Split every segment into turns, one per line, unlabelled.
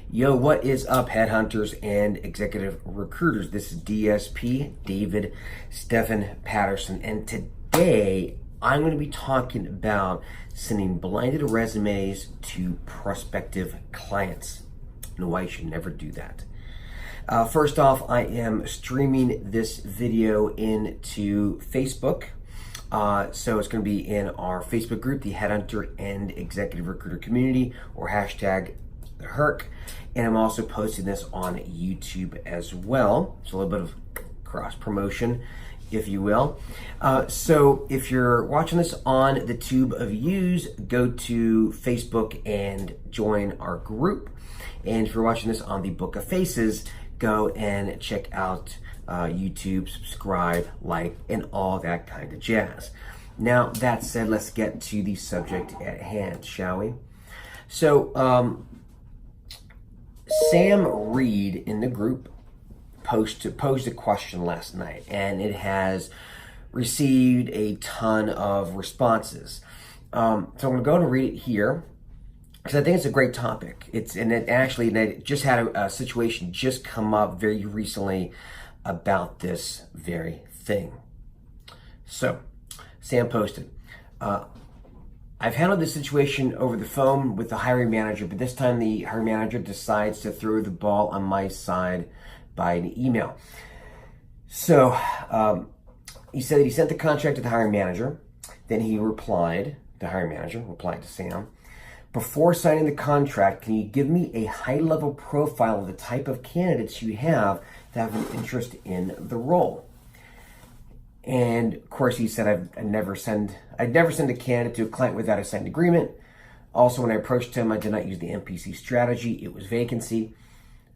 Yo, what is up, headhunters and executive recruiters? This is DSP, David Stephen Patterson, and today I'm going to be talking about sending blinded resumes to prospective clients and why you should never do that. First off, I am streaming this video into Facebook. So it's going to be in our Facebook group, the Headhunter and Executive Recruiter Community, or hashtag the HERC. And I'm also posting this on YouTube as well. It's a little bit of cross promotion, if you will. So if you're watching this on the tube of views, go to Facebook and join our group. And if you're watching this on the Book of Faces, go and check out YouTube, subscribe, like, and all that kind of jazz. Now, that said, let's get to the subject at hand, shall we? So, Sam Reed in the group posed a question last night, and it has received a ton of responses. So I'm going to go and read it here, because I think it's a great topic. It just had a situation just come up very recently about this very thing. So, Sam posted, I've handled this situation over the phone with the hiring manager, but this time the hiring manager decides to throw the ball on my side by an email. So, he said that he sent the contract to the hiring manager. Then the hiring manager replied to Sam, before signing the contract, can you give me a high-level profile of the type of candidates you have that have an interest in the role? And of course, he said, I'd never send a candidate to a client without a signed agreement. Also, when I approached him, I did not use the MPC strategy. It was vacancy.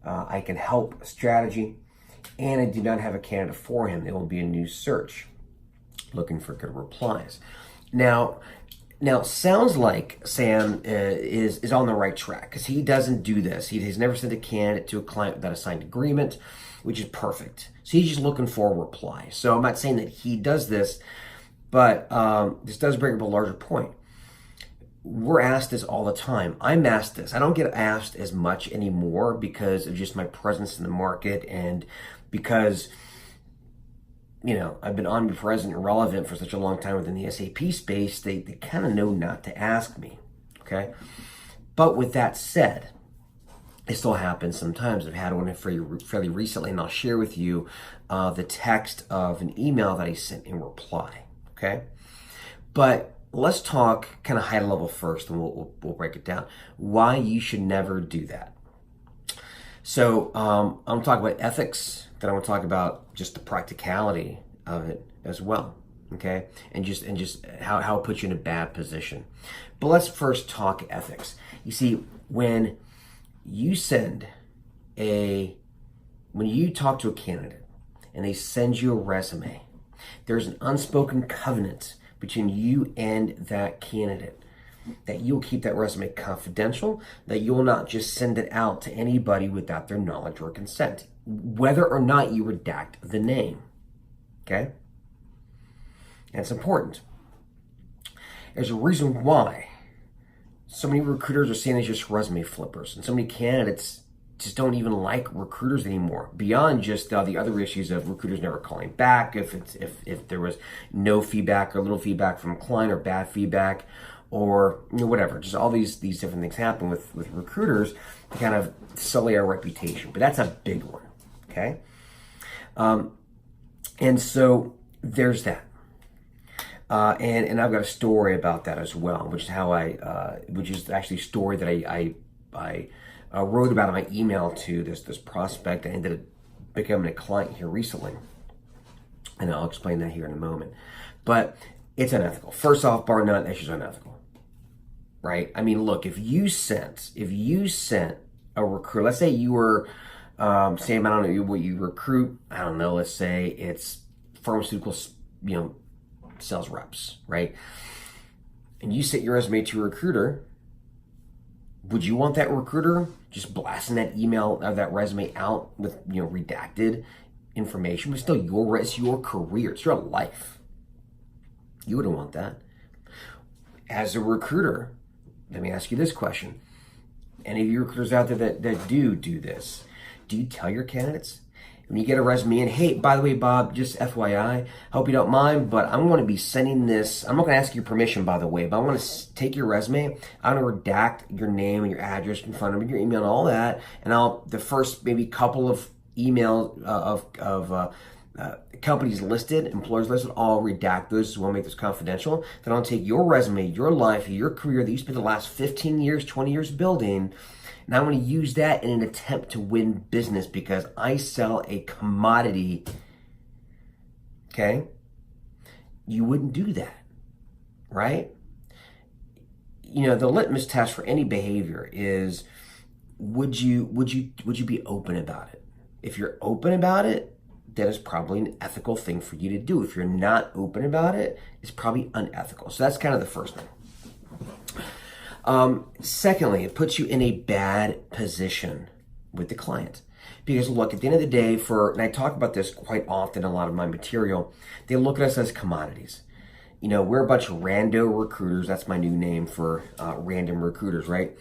I can help strategy. And I do not have a candidate for him. It will be a new search. Looking for good replies. Now, sounds like Sam is on the right track, because he doesn't do this. He's never sent a candidate to a client without a signed agreement, which is perfect. So he's just looking for a reply. So I'm not saying that he does this, but this does bring up a larger point. We're asked this all the time. I'm asked this. I don't get asked as much anymore because of just my presence in the market, and because I've been omnipresent and relevant for such a long time within the SAP space, they kind of know not to ask me, okay? But with that said, it still happens sometimes. I've had one fairly recently, and I'll share with you the text of an email that I sent in reply, okay? But let's talk kind of high level first, and we'll break it down. Why you should never do that. So I'm going to talk about ethics. Then I'm going to talk about just the practicality of it as well, okay? And just how it puts you in a bad position. But let's first talk ethics. You see, when you talk to a candidate and they send you a resume, there's an unspoken covenant between you and that candidate that you'll keep that resume confidential, that you will not just send it out to anybody without their knowledge or consent, whether or not you redact the name, okay? That's important. There's a reason why so many recruiters are seen as just resume flippers, and so many candidates just don't even like recruiters anymore, beyond just the other issues of recruiters never calling back, if there was no feedback or little feedback from a client, or bad feedback, or whatever. Just all these different things happen with recruiters to kind of sully our reputation. But that's a big one, okay? And so there's that. And I've got a story about that as well, which is actually a story that I wrote about in my email to this prospect that ended up becoming a client here recently. And I'll explain that here in a moment. But it's unethical. First off, bar none, it's just unethical. Right? I mean, look, if you sent a recruit, let's say you were, Sam, I don't know what you recruit. I don't know. Let's say it's pharmaceutical, sales reps, right? And you sent your resume to a recruiter. Would you want that recruiter just blasting that email or that resume out with, redacted information? But still, it's your career. It's your life. You wouldn't want that. As a recruiter, let me ask you this question. any of you recruiters out there that do this, do you tell your candidates when you get a resume in, hey, by the way, Bob, just FYI, hope you don't mind, but I'm going to be sending this. I'm not going to ask your permission, by the way, but I'm going to take your resume. I'm going to redact your name and your address, your phone number, your email, and all that. And the first maybe couple of emails of companies listed, employers listed, I'll redact those. So we'll make this confidential. Then I'll take your resume, your life, your career that you spent the last 15 years, 20 years building, and I'm going to use that in an attempt to win business because I sell a commodity. Okay? You wouldn't do that, right? You know, the litmus test for any behavior is would you be open about it? If you're open about it, that is probably an ethical thing for you to do. If you're not open about it, it's probably unethical. So that's kind of the first thing. Secondly, it puts you in a bad position with the client. Because look, at the end of the day, and I talk about this quite often in a lot of my material, they look at us as commodities. You know, we're a bunch of rando recruiters. That's my new name for random recruiters, right?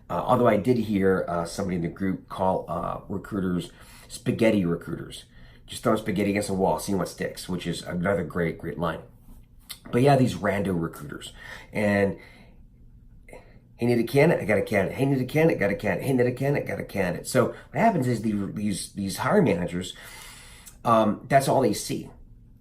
Although I did hear somebody in the group call recruiters spaghetti recruiters. Just throwing spaghetti against the wall, seeing what sticks, which is another great line. But yeah, these rando recruiters. And hey, need a candidate? I got a candidate. Hey, need a candidate? Got a candidate. Hey, need a candidate? Got a candidate. So what happens is these hiring managers, that's all they see.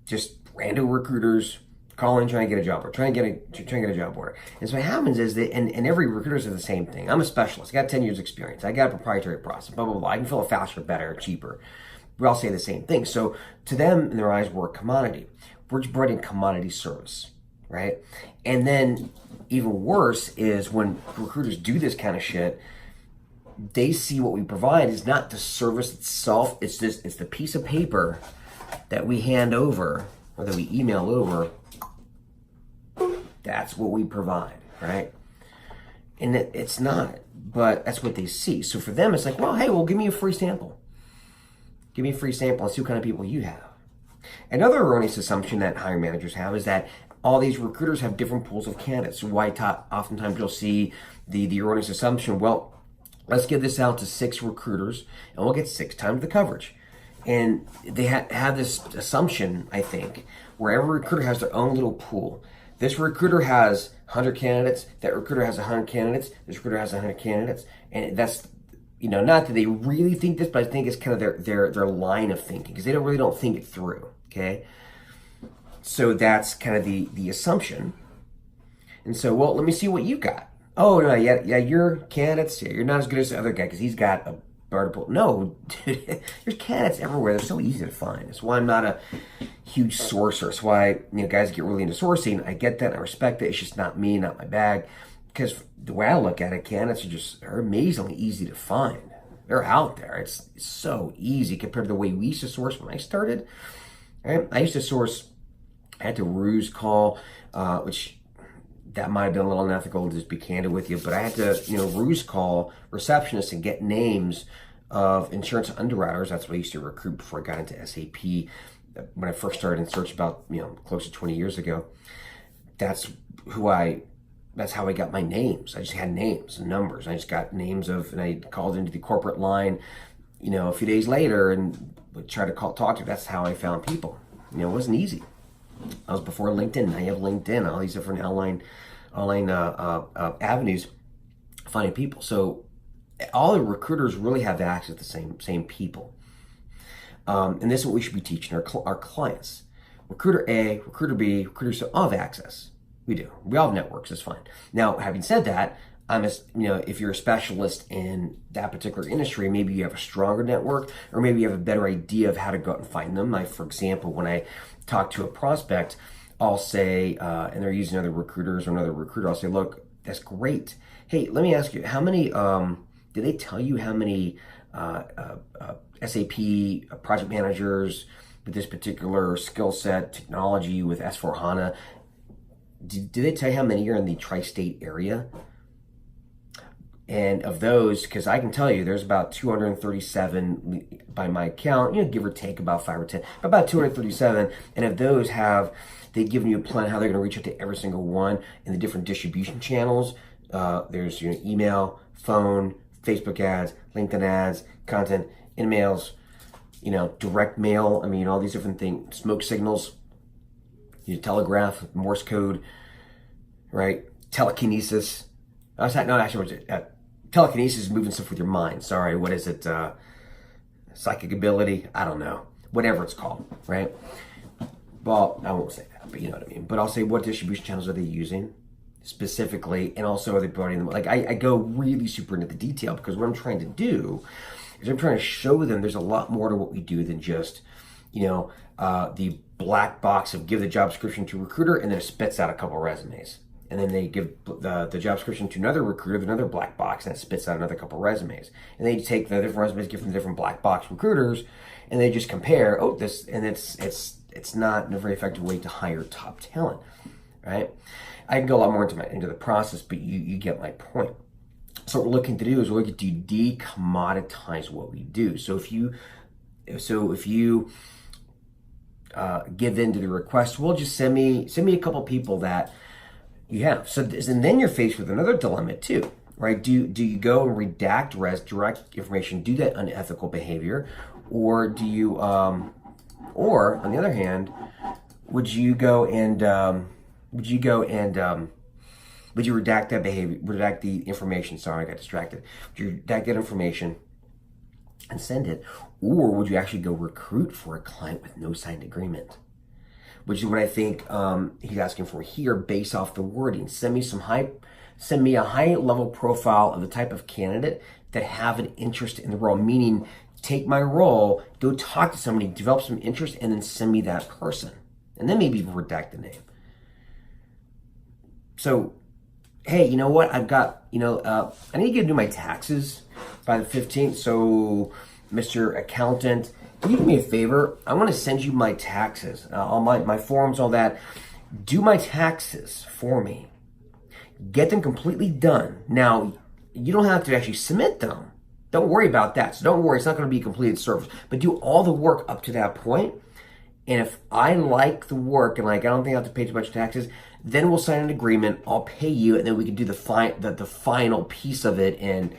Just rando recruiters calling, trying to get a job order, trying to get a job order. And so what happens is that, and every recruiter says the same thing. I'm a specialist. I got 10 years experience. I got a proprietary process, blah, blah, blah. I can fill it faster, better, cheaper. We all say the same thing. So to them, in their eyes, we're a commodity. We're just providing commodity service, right? And then even worse is when recruiters do this kind of shit, they see what we provide is not the service itself. It's the piece of paper that we hand over or that we email over. That's what we provide, right? And it's not, but that's what they see. So for them, it's like, well, hey, well, give me a free sample. Give me a free sample and see what kind of people you have. Another erroneous assumption that hiring managers have is that all these recruiters have different pools of candidates. So oftentimes you'll see the erroneous assumption, well, let's give this out to 6 recruiters and we'll get 6 times the coverage. And they have this assumption, I think, where every recruiter has their own little pool. This recruiter has 100 candidates, that recruiter has 100 candidates, this recruiter has 100 candidates, and that's, you know, not that they really think this, but I think it's kind of their line of thinking because they don't think it through, okay? So that's kind of the assumption. And so, well, let me see what you got. Oh, no, yeah, your candidates, you're not as good as the other guy because he's got a bird pool. No, dude, there's candidates everywhere. They're so easy to find. That's why I'm not a huge sourcer. That's why, guys get really into sourcing. I get that. I respect it. It's just not me, not my bag. Because the way I look at it, candidates are amazingly easy to find. They're out there. It's so easy compared to the way we used to source when I started. Right? I used to source, I had to ruse call, which that might have been a little unethical to just be candid with you, but I had to, ruse call receptionists and get names of insurance underwriters. That's what I used to recruit before I got into SAP. When I first started in search about, close to 20 years ago. That's how I got my names. I just had names and numbers. I just got names and I called into the corporate line, a few days later and would try to talk to. That's how I found people. It wasn't easy. I was before LinkedIn. Now you have LinkedIn, all these different online avenues finding people. So all the recruiters really have access to the same people. And this is what we should be teaching our clients. Recruiter A, recruiter B, recruiter C all have access. We do. We all have networks. It's fine. Now, having said that, if you're a specialist in that particular industry, maybe you have a stronger network, or maybe you have a better idea of how to go out and find them. Like, for example, when I talk to a prospect, I'll say, and they're using other recruiters or another recruiter, I'll say, look, that's great. Hey, let me ask you, how many, did they tell you how many SAP project managers with this particular skill set, technology with S4HANA, did they tell you how many are in the tri-state area? And of those, because I can tell you there's about 237 by my count, give or take about 5 or 10, but about 237. And of those they've given you a plan how they're going to reach out to every single one in the different distribution channels. There's email, phone, Facebook ads, LinkedIn ads, content, emails, direct mail. I mean, all these different things, smoke signals, telegraph, Morse code, right? Telekinesis. Telekinesis is moving stuff with your mind. Sorry, what is it? Psychic ability? I don't know. Whatever it's called, right? Well, I won't say that, but you know what I mean. But I'll say, what distribution channels are they using specifically, and also are they promoting them? Like, I go really super into the detail, because what I'm trying to do is I'm trying to show them there's a lot more to what we do than just, the black box of give the job description to a recruiter and then it spits out a couple resumes. And then they give the job description to another recruiter, another black box, and it spits out another couple resumes. And they take the different resumes, give them different black box recruiters, and they just compare, it's not a very effective way to hire top talent, right? I can go a lot more into the process, but you get my point. So what we're looking to do is we're looking to decommoditize what we do. So if you give in to the request, well, just send me a couple people that you have. So and then you're faced with another dilemma too, right? Do you go and redact direct information, do that unethical behavior, or do you or on the other hand, would you redact that behavior, redact the information? Sorry, I got distracted. Would you redact that information and send it? Or would you actually go recruit for a client with no signed agreement? Which is what I think he's asking for here based off the wording. Send me a high level profile of the type of candidate that have an interest in the role, meaning take my role, go talk to somebody, develop some interest, and then send me that person. And then maybe redact the name. So, hey, you know what? I've got, I need to do my taxes by the 15th. So, Mr. Accountant, can you do me a favor? I want to send you my taxes, all my forms, all that. Do my taxes for me. Get them completely done. Now, you don't have to actually submit them. Don't worry about that. So don't worry, it's not going to be a completed service. But do all the work up to that point. And if I like the work and I don't think I have to pay too much taxes, then we'll sign an agreement. I'll pay you, and then we can do the final piece of it. And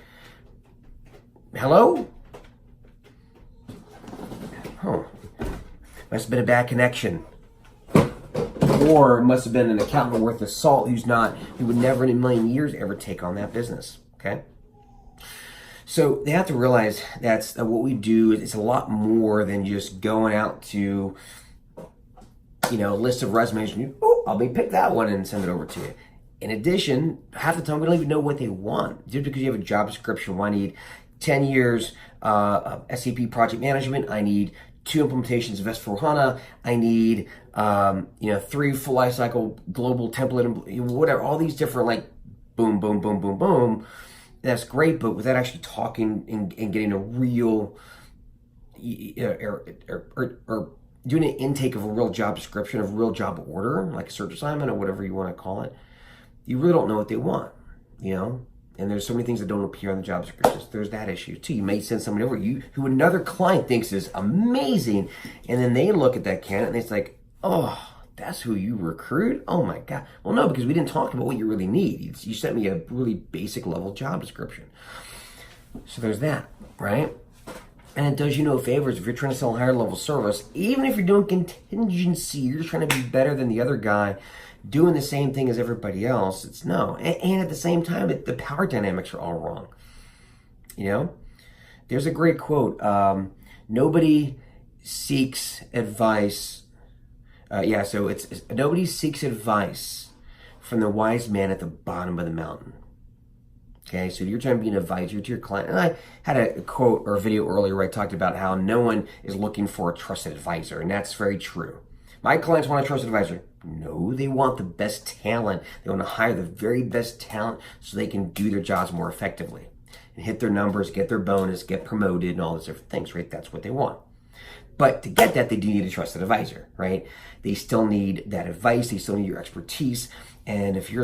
hello? Oh, must have been a bad connection. Or it must have been an accountant worth of salt who would never in a million years ever take on that business, okay? So they have to realize that what we do is a lot more than just going out to, a list of resumes and I'll pick that one and send it over to you. In addition, half the time we don't even know what they want. Just because you have a job description, well, I need 10 years of SAP project management. I need 2 implementations of S4HANA. I need 3 full life cycle global template, whatever. All these different boom, boom, boom, boom, boom. That's great, but without actually talking and getting a real or doing an intake of a real job description, of a real job order, like a search assignment or whatever you want to call it, you really don't know what they want, And there's so many things that don't appear on the job descriptions. There's that issue too. You may send somebody over who another client thinks is amazing, and then they look at that candidate and it's like, oh, that's who you recruit? Oh my God. Well, no, because we didn't talk about what you really need. You sent me a really basic level job description. So there's that, right? And it does you no favors if you're trying to sell a higher level service. Even if you're doing contingency, you're just trying to be better than the other guy, doing the same thing as everybody else. It's no. And at the same time, the power dynamics are all wrong. There's a great quote. Nobody seeks advice. So it's nobody seeks advice from the wise man at the bottom of the mountain. Okay, so you're trying to be an advisor to your client. And I had a quote or a video earlier where I talked about how no one is looking for a trusted advisor, and that's very true. My clients want a trusted advisor. No, they want the best talent. They want to hire the very best talent so they can do their jobs more effectively and hit their numbers, get their bonus, get promoted, and all those different things, right? That's what they want. But to get that, they do need a trusted advisor, right? They still need that advice. They still need your expertise. And if you're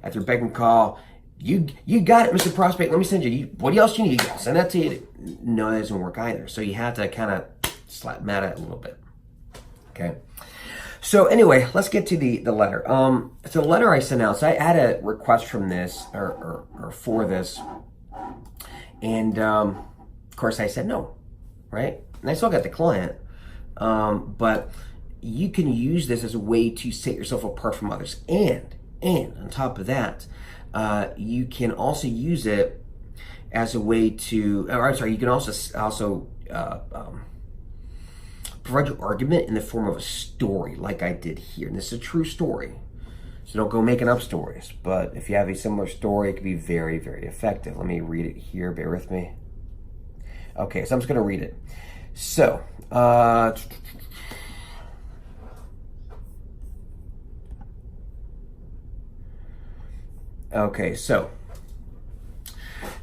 at their beck and call, you got it, Mr. Prospect. Let me send you. What else do you need? I'll send that to you. No, that doesn't work either. So you have to kind of slap them at it a little bit. Okay. So anyway, let's get to the letter. So the letter I sent out. So I had a request from this or for this And of course I said no, right? And I still got the client, but you can use this as a way to set yourself apart from others. And on top of that, you can also use it as a way to, or I'm sorry, you can also provide your argument in the form of a story, like I did here. And this is a true story, so don't go making up stories. But if you have a similar story, it can be very, very effective. Let me read it here. Bear with me. Okay, so I'm just going to read it. So, okay, so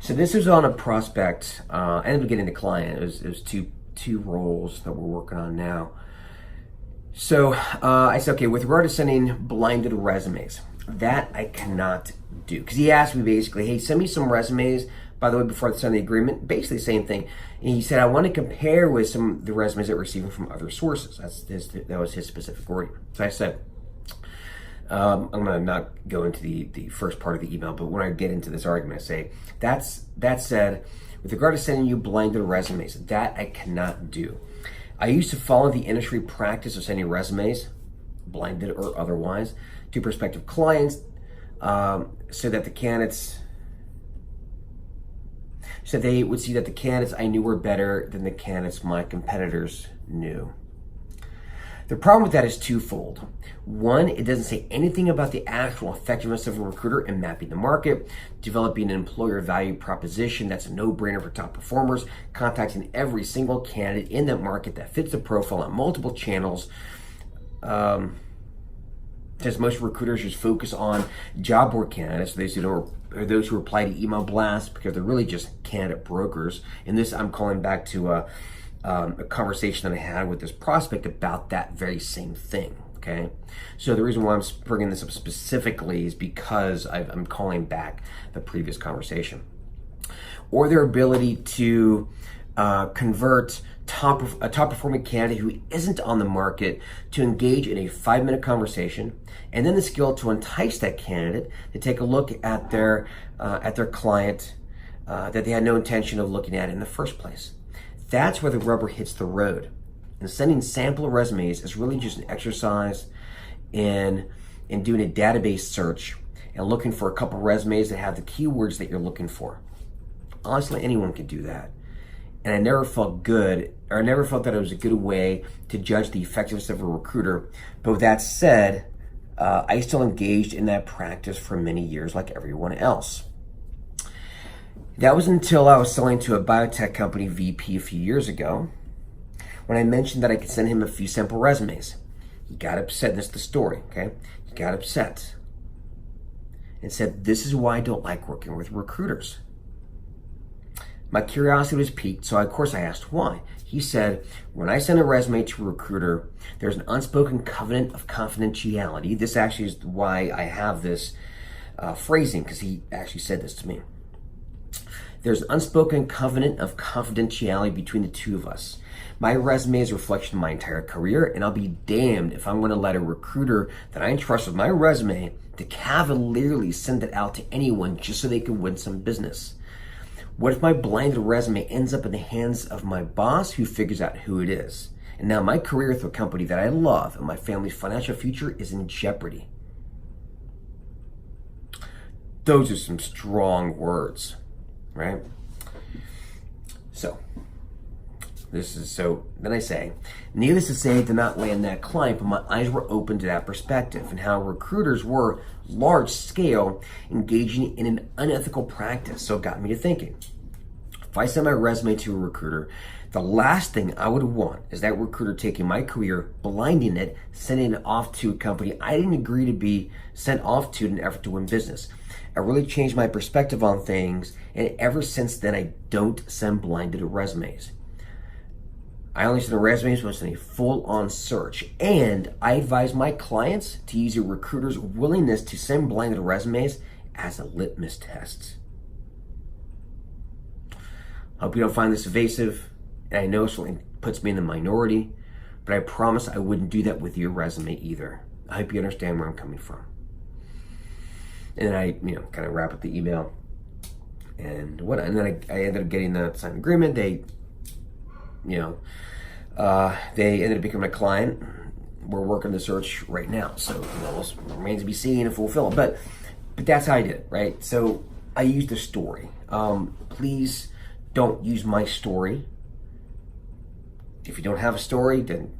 this was on a prospect. I ended up getting the client. It was two roles that we're working on now. So I said, okay, with regard to sending blinded resumes, that I cannot do. Because he asked me basically, hey, send me some resumes, by the way, before I sign the agreement. Basically the same thing. And he said, I want to compare with some of the resumes that we're receiving from other sources. That was his specific wording. So I said, I'm going to not go into the first part of the email, but when I get into this argument, I say, that said, with regard to sending you blinded resumes, that I cannot do. I used to follow the industry practice of sending resumes, blinded or otherwise, to prospective clients so that the candidates, so they would see that the candidates I knew were better than the candidates my competitors knew. The problem with that is twofold. One, it doesn't say anything about the actual effectiveness of a recruiter in mapping the market, developing an employer value proposition that's a no-brainer for top performers, contacting every single candidate in that market that fits the profile on multiple channels. Because most recruiters just focus on job board candidates, those who reply to email blasts, because they're really just candidate brokers. And this, I'm calling back to a conversation that I had with this prospect about that very same thing, okay? So the reason why I'm bringing this up specifically is because I'm calling back the previous conversation. Or their ability to convert a top performing candidate who isn't on the market to engage in a 5-minute conversation, and then the skill to entice that candidate to take a look at their client that they had no intention of looking at in the first place. That's where the rubber hits the road. And sending sample resumes is really just an exercise in doing a database search and looking for a couple resumes that have the keywords that you're looking for. Honestly, anyone can do that. And I never felt good, or I never felt that it was a good way to judge the effectiveness of a recruiter. But with that said, I still engaged in that practice for many years like everyone else. That was until I was selling to a biotech company VP a few years ago, when I mentioned that I could send him a few sample resumes. He got upset, and this is the story, okay? He got upset and said, this is why I don't like working with recruiters. My curiosity was piqued, so of course I asked why. He said, when I send a resume to a recruiter, there's an unspoken covenant of confidentiality. This actually is why I have this phrasing, because he actually said this to me. There's an unspoken covenant of confidentiality between the two of us. My resume is a reflection of my entire career, and I'll be damned if I'm going to let a recruiter that I entrust with my resume to cavalierly send it out to anyone just so they can win some business. What if my blinded resume ends up in the hands of my boss, who figures out who it is? And now my career with a company that I love and my family's financial future is in jeopardy. Those are some strong words, right? Then I say, needless to say, I did not land that client, but my eyes were open to that perspective and how recruiters were large scale engaging in an unethical practice. So it got me to thinking, if I send my resume to a recruiter, the last thing I would want is that recruiter taking my career, blinding it, sending it off to a company I didn't agree to be sent off to in an effort to win business. I really changed my perspective on things, and ever since then, I don't send blinded resumes. I only send resumes when it's in a full-on search, and I advise my clients to use a recruiter's willingness to send blinded resumes as a litmus test. I hope you don't find this evasive, and I know it certainly puts me in the minority, but I promise I wouldn't do that with your resume either. I hope you understand where I'm coming from. And then I, kind of wrap up the email. And then I ended up getting the signed agreement. They ended up becoming a client. We're working the search right now, so it remains to be seen if we'll fill it. But that's how I did it, right? So I used a story. Please don't use my story. If you don't have a story, then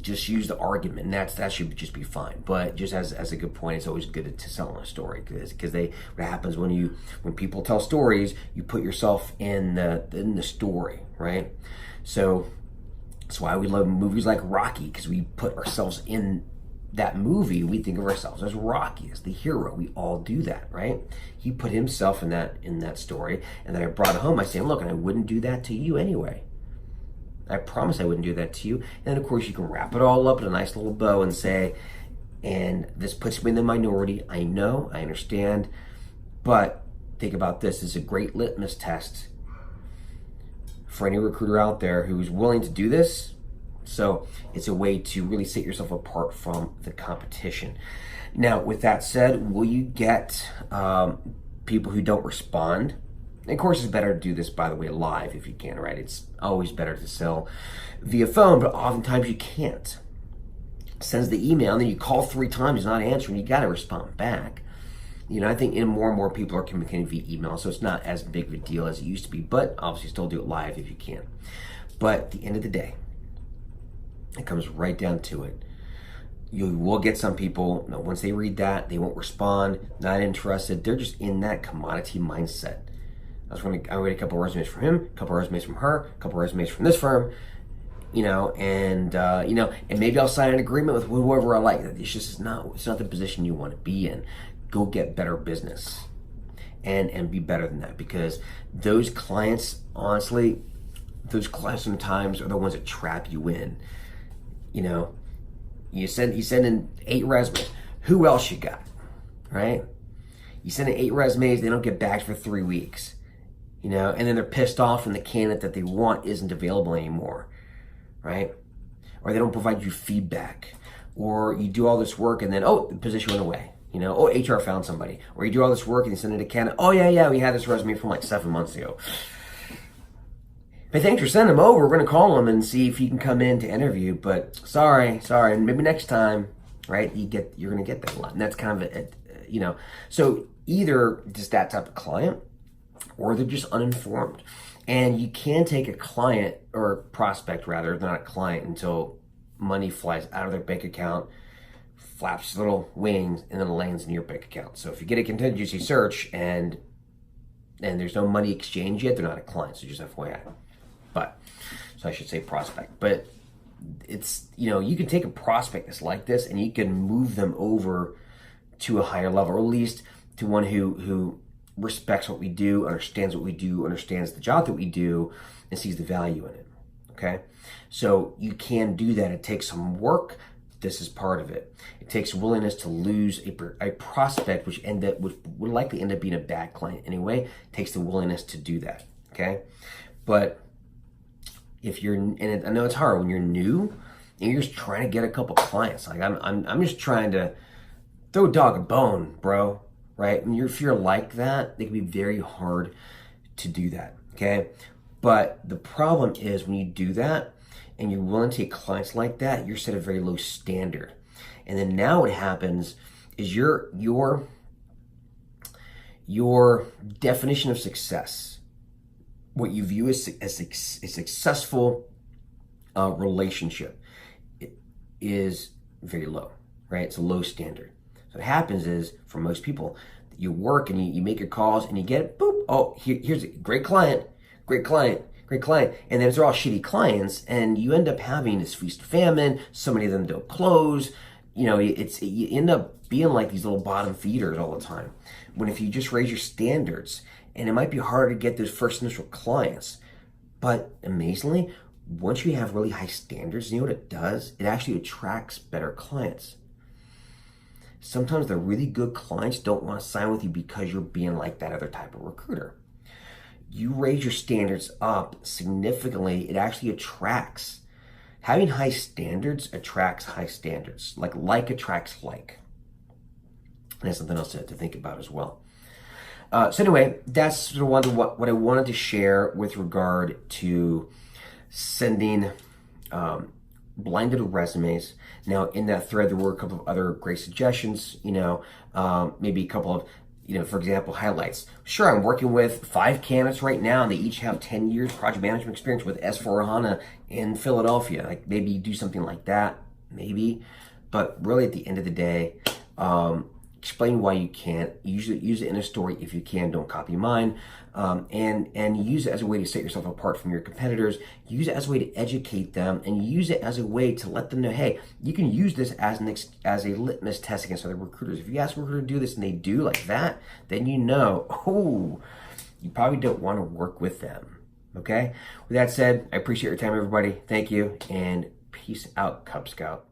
just use the argument, and that should just be fine. But just as a good point, it's always good to tell a story, because what happens when people tell stories, you put yourself in the story, right? So that's why we love movies like Rocky, because we put ourselves in that movie. We think of ourselves as Rocky, as the hero. We all do that, right? He put himself in that story, and then I brought it home. I say, look, and I wouldn't do that to you anyway. I promise I wouldn't do that to you. And then, of course, you can wrap it all up in a nice little bow and say, and this puts me in the minority. I know, I understand, but think about this. This is a great litmus test for any recruiter out there who's willing to do this. So it's a way to really set yourself apart from the competition. Now, with that said, will you get people who don't respond? And of course, it's better to do this, by the way, live if you can, right? It's always better to sell via phone, but oftentimes you can't. Sends the email, and then you call 3 times, he's not answering, you got to respond back. I think more and more people are communicating via email, so it's not as big of a deal as it used to be, but obviously still do it live if you can. But at the end of the day, it comes right down to it. You will get some people, once they read that, they won't respond, not interested. They're just in that commodity mindset. I read a couple of resumes from him, a couple of resumes from her, a couple of resumes from this firm, and maybe I'll sign an agreement with whoever I like. It's not the position you want to be in. Go get better business and be better than that, because those clients, honestly, sometimes are the ones that trap you in. You send in 8 resumes. Who else you got, right? You send in 8 resumes, they don't get back for 3 weeks. And then they're pissed off when the candidate that they want isn't available anymore, right? Or they don't provide you feedback, or you do all this work and then, the position went away, HR found somebody, or you do all this work and you send it to candidate, we had this resume from like 7 months ago. But thanks for sending him over. We're going to call him and see if he can come in to interview, but sorry, and maybe next time, right? You're going to get that a lot, and that's kind of so either just that type of client, or they're just uninformed. And you can take a client, or prospect rather, not a client, until money flies out of their bank account, flaps little wings, and then lands in your bank account. So if you get a contingency search and there's no money exchange yet, they're not a client, so just FYI. So I should say prospect. But it's, you can take a prospect that's like this and you can move them over to a higher level, or at least to one who respects what we do, understands what we do, understands the job that we do, and sees the value in it, okay? So you can do that. It takes some work. This is part of it. It takes willingness to lose a prospect, which would likely end up being a bad client anyway. It takes the willingness to do that, okay? But if you're, and I know it's hard when you're new and you're just trying to get a couple clients. Like I'm just trying to throw a dog a bone, bro. Right? If you're like that, it can be very hard to do that, okay? But the problem is when you do that and you're willing to take clients like that, you're set a very low standard. And then now what happens is your definition of success, what you view as a successful relationship, is very low, right? It's a low standard. So what happens is, for most people, you work and you make your calls and you get, boop, here's a great client, and then they're all shitty clients, and you end up having this feast or famine. So many of them don't close. You end up being like these little bottom feeders all the time. When if you just raise your standards, and it might be harder to get those first initial clients, but amazingly, once you have really high standards, you know what it does? It actually attracts better clients. Sometimes the really good clients don't want to sign with you because you're being like that other type of recruiter. You raise your standards up significantly, it actually attracts. Having high standards attracts high standards. Like attracts like. And that's something else to think about as well. So anyway, that's sort of what I wanted to share with regard to sending blinded resumes. Now, in that thread, there were a couple of other great suggestions, maybe a couple of, for example, highlights. Sure, I'm working with 5 candidates right now, and they each have 10 years project management experience with S4HANA in Philadelphia. Like, maybe do something like that, maybe. But really, at the end of the day, explain why you can't. Use it in a story if you can. Don't copy mine. And use it as a way to set yourself apart from your competitors. Use it as a way to educate them, and use it as a way to let them know, hey, you can use this as a litmus test against other recruiters. If you ask a recruiter to do this and they do like that, then you probably don't want to work with them. Okay? With that said, I appreciate your time, everybody. Thank you, and peace out, Cub Scout.